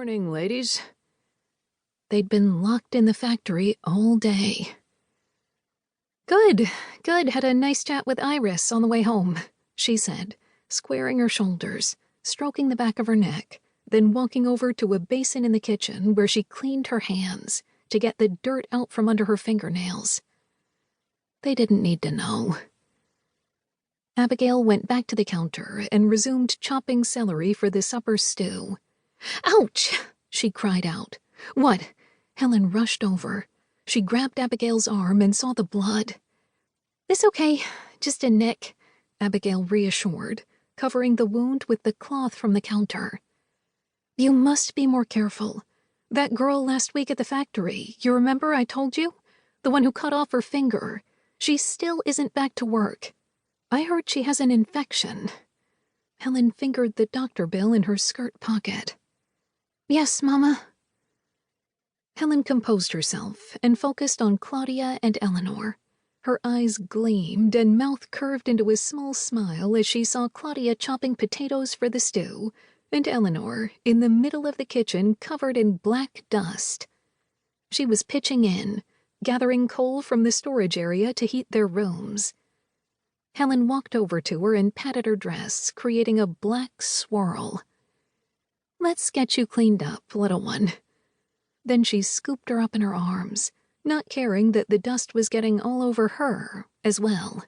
morning, ladies. They'd been locked in the factory all day. Good. Had a nice chat with Iris on the way home, she said, squaring her shoulders, stroking the back of her neck, then walking over to a basin in the kitchen where she cleaned her hands to get the dirt out from under her fingernails. They didn't need to know. Abigail went back to the counter and resumed chopping celery for the supper stew. "Ouch!" she cried out. "What?" Helen rushed over. She grabbed Abigail's arm and saw the blood. "It's okay, just a nick," Abigail reassured, covering the wound with the cloth from the counter. "You must be more careful. That girl last week at the factory, you remember I told you? The one who cut off her finger. She still isn't back to work. I heard she has an infection." Helen fingered the doctor bill in her skirt pocket. "Yes, Mama." Helen composed herself and focused on Claudia and Eleanor. Her eyes gleamed and mouth curved into a small smile as she saw Claudia chopping potatoes for the stew, and Eleanor in the middle of the kitchen covered in black dust. She was pitching in, gathering coal from the storage area to heat their rooms. Helen walked over to her and patted her dress, creating a black swirl. "Let's get you cleaned up, little one." Then she scooped her up in her arms, not caring that the dust was getting all over her as well.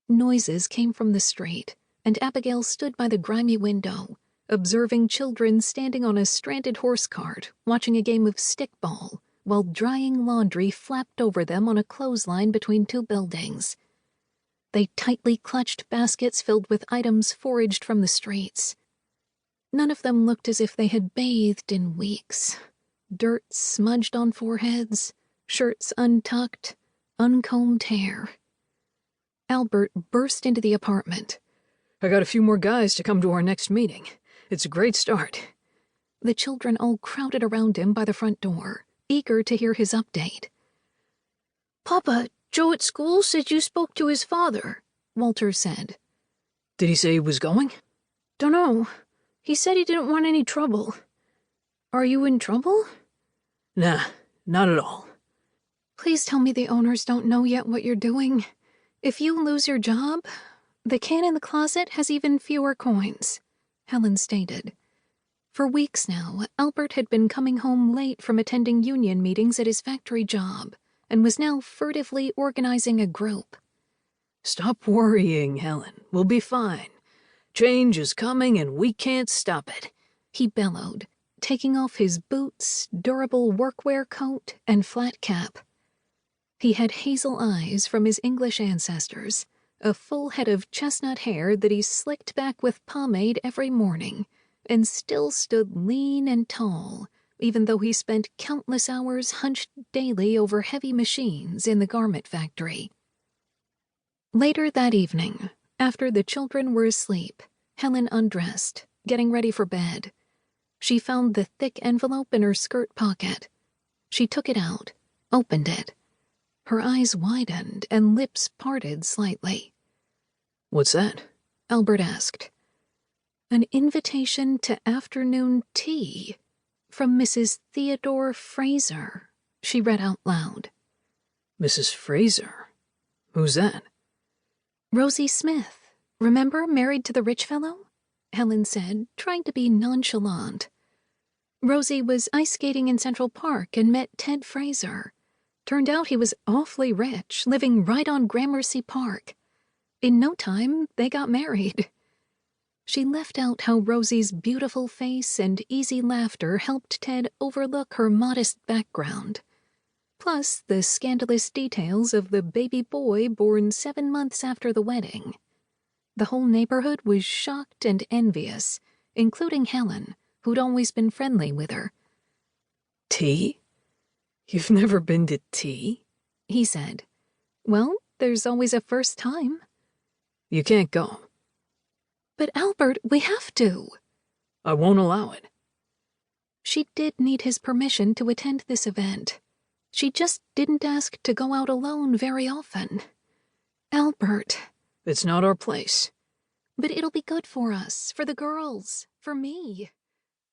Noises came from the street, and Abigail stood by the grimy window, observing children standing on a stranded horse cart, watching a game of stickball, while drying laundry flapped over them on a clothesline between two buildings. They tightly clutched baskets filled with items foraged from the streets. None of them looked as if they had bathed in weeks. Dirt smudged on foreheads, shirts untucked, uncombed hair. Albert burst into the apartment. "I got a few more guys to come to our next meeting. It's a great start." The children all crowded around him by the front door, eager to hear his update. "Papa, Joe at school said you spoke to his father," Walter said. "Did he say he was going?" "Dunno. He said he didn't want any trouble. Are you in trouble?" "Nah, not at all." "Please tell me the owners don't know yet what you're doing. If you lose your job, the can in the closet has even fewer coins," Helen stated. For weeks now, Albert had been coming home late from attending union meetings at his factory job and was now furtively organizing a group. "Stop worrying, Helen. We'll be fine. Change is coming and we can't stop it," he bellowed, taking off his boots, durable workwear coat, and flat cap. He had hazel eyes from his English ancestors, a full head of chestnut hair that he slicked back with pomade every morning, and still stood lean and tall, even though he spent countless hours hunched daily over heavy machines in the garment factory. Later that evening, after the children were asleep, Helen undressed, getting ready for bed. She found the thick envelope in her skirt pocket. She took it out, opened it. Her eyes widened and lips parted slightly. "What's that?" Albert asked. "An invitation to afternoon tea from Mrs. Theodore Fraser," she read out loud. "Mrs. Fraser? Who's that?" "Rosie Smith. Remember, married to the rich fellow?" Helen said, trying to be nonchalant. "Rosie was ice skating in Central Park and met Ted Fraser. Turned out he was awfully rich, living right on Gramercy Park. In no time, they got married." She left out how Rosie's beautiful face and easy laughter helped Ted overlook her modest background. Plus the scandalous details of the baby boy born 7 months after the wedding. The whole neighborhood was shocked and envious, including Helen, who'd always been friendly with her. "Tea? You've never been to tea?" he said. "Well, there's always a first time." "You can't go." "But Albert, we have to." "I won't allow it." She did need his permission to attend this event. She just didn't ask to go out alone very often. "Albert." "It's not our place." "But it'll be good for us, for the girls, for me."